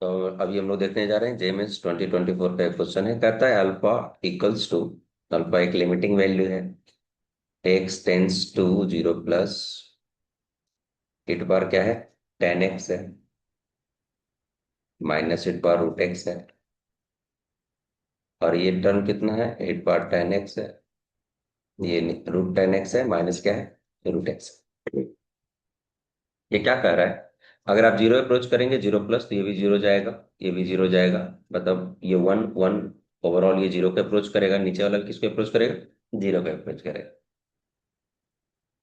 तो अभी हम लोग देखने जा रहे हैं जेएमएस 2024 का एक क्वेश्चन है। कहता है अल्फा इक्वल्स टू, अल्फा एक लिमिटिंग वैल्यू है, x tends to zero plus it बार क्या है, 10x है, माइनस इट बार रूट एक्स है, और ये टर्म कितना है, इट बार 10x है, ये रूट 10x है, माइनस क्या है, रूट एक्स। ये क्या कह रहा है, अगर आप जीरो अप्रोच करेंगे जीरो प्लस तो ये भी जीरो जाएगा, ये भी जीरो जाएगा, मतलब ये वन वन, ओवरऑल ये जीरो पे अप्रोच करेगा, नीचे वाला किसको अप्रोच करेगा, जीरो पे अप्रोच करेगा।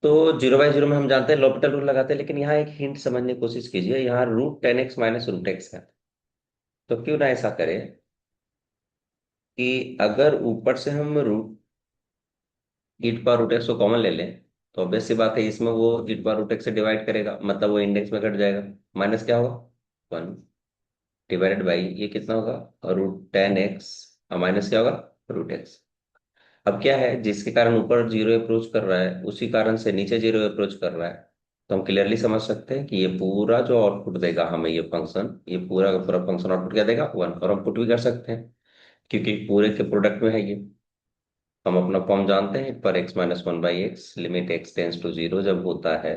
तो जीरो बाई जीरो में हम जानते हैं लॉपिटल रूल लगाते हैं, लेकिन यहाँ एक हिंट समझने की कोशिश कीजिए, यहाँ root 10x minus root x है। तो क्यों ना ऐसा करें कि अगर ऊपर से हम रूट ईट पावर रूट एक्स को कॉमन ले लें, तो ऑब्वियस सी बात है इसमें वो ईट पावर रूट एक्स से डिवाइड करेगा, मतलब वो इंडेक्स में घट जाएगा, माइनस क्या होगा, वन, डिवाइडेड बाई ये कितना होगा, रूट 10x, और माइनस क्या होगा, रूट एक्स। अब क्या है, जिसके कारण ऊपर जीरो अप्रोच कर रहा है उसी कारण से नीचे जीरो अप्रोच कर रहा है। तो हम क्लियरली समझ सकते हैं कि ये पूरा जो आउटपुट देगा हमें, ये फंक्शन, ये पूरा का पूरा फंक्शन आउटपुट क्या देगा, वन। और हम पुट भी कर सकते हैं क्योंकि पूरे के प्रोडक्ट में है ये। हम अपना फॉर्म जानते हैं, पर x minus one by x, limit x tends to zero जब होता है,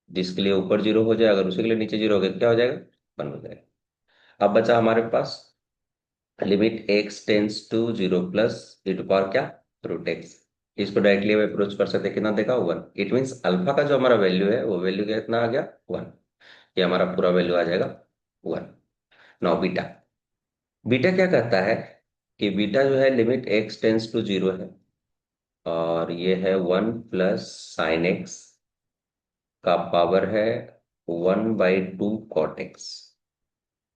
जिसके लिए ऊपर जीरो हो जाए अगर उसी के लिए नीचे जीरो हो गया तो क्या हो जाएगा, वन हो जाएगा। अब बचा हमारे पास limit x tends to zero plus e to power क्या, रूट एक्स। इसको डायरेक्टली हम अप्रोच कर सकते हैं, कितना देगा, वन। इट मीन्स अल्फा का जो हमारा वैल्यू है वो वैल्यू कितना आ गया, वन। ये हमारा पूरा वैल्यू आ जाएगा वन। नाउ बीटा, बीटा क्या कहता है कि बीटा जो है limit x tends to zero है, और ये है वन प्लस साइन एक्स का पावर है one by two cot x.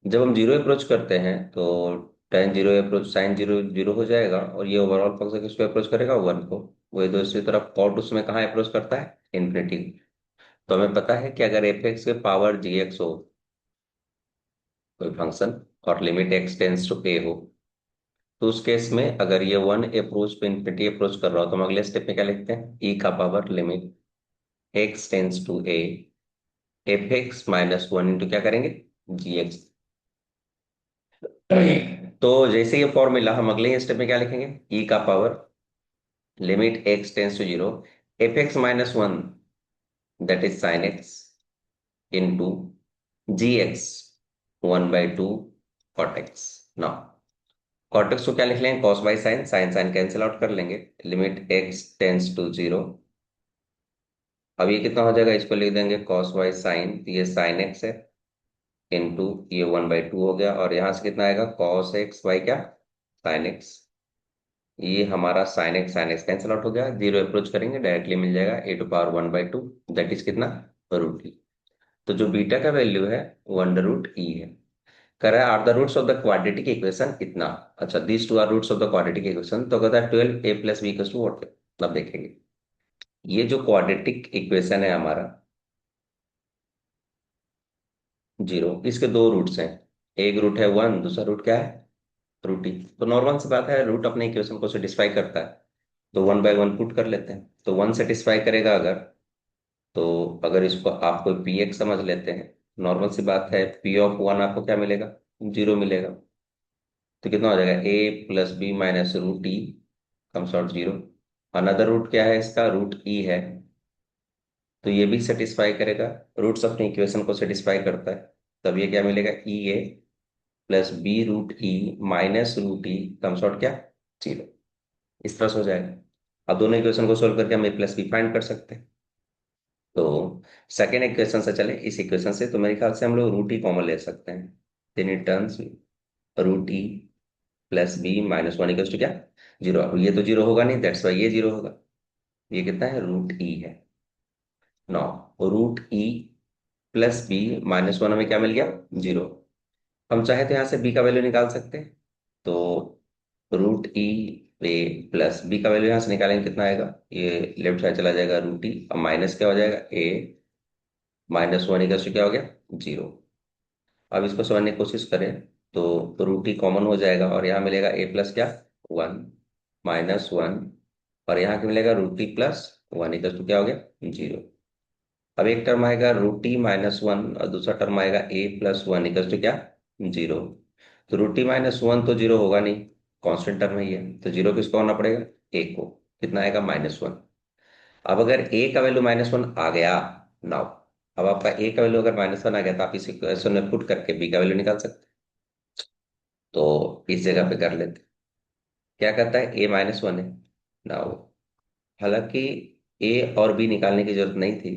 जब हम जीरो अप्रोच करते हैं तो ten zero approach sine zero zero हो जाएगा, और ये ओवरऑल फंक्शन किसको अप्रोच करेगा, वन को। वही दूसरी तरफ कॉट उसमें कहाँ अप्रोच करता है, इन्फिनिटी। तो हमें पता है कि अगर एफ एक्स के पावर जी एक्स हो कोई फंक्शन, और लिमिट एक्स टेंस टू ए हो, तो उस केस में अगर ये वन अप्रोच पे इन्फिनिटी अप्रोच कर रहा हो तो हम अगले स्टेप में क्या लिखते हैं, ई का power limit x tends to a, f x minus one into क्या करेंगे, जी एक्स। तो जैसे ये फॉर्मूला हम अगले स्टेप में क्या लिखेंगे, ई का power limit x tends to zero, f x minus one, that is sine x, into g x, one by two cot x. Now cot x को क्या लिख लेंगे, cos by sine, sine sine cancel out कर लेंगे, limit x tends to zero. अब ये कितना हो जाएगा, इसको लिख देंगे कॉस बाई साइन, ये साइन एक्स है, इंटू ये वन बाई टू हो गया, और यहां से कितना आएगा, कॉस एक्स बाई क्या, साइन एक्स। ये हमारा साइन एक्स कैंसिल आउट हो गया, जीरो अप्रोच करेंगे डायरेक्टली मिल जाएगा e to power one by two, that is कितना, रूट ई। तो जो बीटा का वैल्यू है वो अंडर रूट ई है। कह रहा है are the roots of the quadratic equation इतना। अच्छा, this two are roots of the quadratic equation, तो कहता है 12 a plus B equals to what. अब देखेंगे ये जो क्वाड्रेटिक इक्वेशन है हमारा, जीरो, इसके दो रूट्स हैं, एक रूट है वन, दूसरा रूट क्या है, रूट ई। तो नॉर्मल सी बात है, रूट अपने इक्वेशन को सेटिस्फाई करता है, तो वन बाय वन पुट कर लेते हैं, तो वन सेटिस्फाई करेगा अगर, तो अगर इसको आप कोई पी एक्स समझ लेते हैं, नॉर्मल सी बात है, पी ऑफ वन आपको क्या मिलेगा, जीरो मिलेगा। तो कितना हो जाएगा, a plus B minus root e comes out zero. Another root क्या है इसका, रूट ई है, तो ये भी सेटिस्फाई करेगा, रूट्स अपने इक्वेशन को सेटिस्फाई करता है। तब ये क्या मिलेगा, ई ए plus B root E minus root e comes out क्या, जीरो। इस तरह से हो जाएगा। अब दोनों इक्वेशन को सोल्व करके हम ए प्लस बी फाइंड कर सकते हैं। तो सेकेंड इक्वेशन से चले, इस इक्वेशन से तो मेरे ख्याल से हम लोग रूट ई कॉमन ले सकते हैं, then it turns root e plus B minus one equals to क्या, जीरो। अब ये तो जीरो होगा नहीं, दैट्स वाई ये जीरो होगा। ये कितना है, रूट ई है। नौ, root e plus B minus one हमें क्या मिल गया, जीरो। हम चाहे तो यहाँ से बी का वैल्यू निकाल सकते हैं, तो रूट ई ए प्लस बी का वैल्यू यहाँ से निकालेंगे, कितना आएगा, ये लेफ्ट साइड चला जाएगा रूट ई, अब माइनस क्या हो जाएगा, ए माइनस वन इक्वल टू क्या हो गया, जीरो। अब इसको समझने की कोशिश करें तो रूट ई कॉमन हो जाएगा, और यहाँ मिलेगा ए प्लस क्या, वन माइनस वन, और यहाँ क्या मिलेगा, root e plus one equal to क्या हो गया, जीरो। अब एक टर्म आएगा रूट ई माइनस वन, और दूसरा टर्म आएगा ए प्लस वन इक्वल टू क्या, जीरो। तो √t - 1 तो जीरो होगा नहीं, कांस्टेंट टर्म ही है, तो जीरो किसको होना पड़ेगा, ए को। कितना आएगा, -1। अब अगर ए का वैल्यू -1 आ गया, नाउ अब आपका ए का वैल्यू अगर -1 आ गया तो आप इस इक्वेशन में पुट करके बी का वैल्यू निकाल सकते हैं। तो इस जगह पे कर लेते हैं। क्या करता है, A - 1 है नाउ। हालांकि ए और बी निकालने की जरूरत नहीं थी,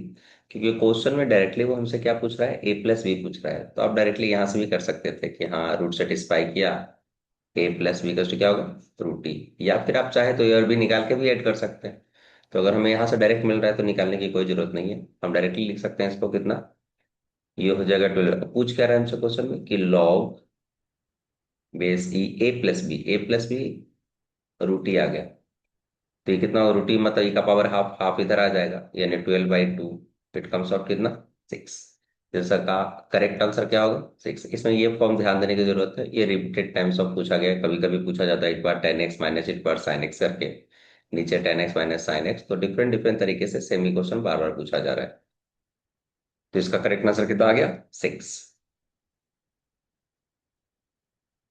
क्योंकि क्वेश्चन में डायरेक्टली वो हमसे क्या पूछ रहा है, A+B पूछ रहा है, तो आप डायरेक्टली यहां से भी कर सकते थे कि हाँ रूट सेटिस्फाई किया, A+B का क्या होगा, √t। या फिर आप चाहे तो ए और बी निकाल के भी ऐड कर सकते हैं। तो अगर हमें यहाँ से डायरेक्ट मिल रहा है तो निकालने की कोई जरूरत नहीं है, हम डायरेक्टली लिख सकते हैं इसको। कितना, ये हो जाएगा 12। पूछ क्या रहा है हमसे क्वेश्चन में कि लॉग बेस ई A+B √t आ गया। तो ये कितना होगा, √t मतलब e का पावर हाफ, हाफ इधर आ जाएगा, यानी 12/2। इट कम्स आउट कितना, 6। जैसा का करेक्ट आंसर क्या होगा, 6। इसमें ये फॉर्म ध्यान देने की जरूरत है, ये रिपीटेड टाइम्स ऑफ पूछा गया है, कभी कभी पूछा जाता है एक बार 10x माइनस एक बार sin x करके, नीचे 10x माइनस sin x, तो डिफरेंट डिफरेंट तरीके से सेम ही क्वेश्चन बार बार पूछा जा रहा है। तो इसका करेक्ट आंसर कितना आ गया, 6।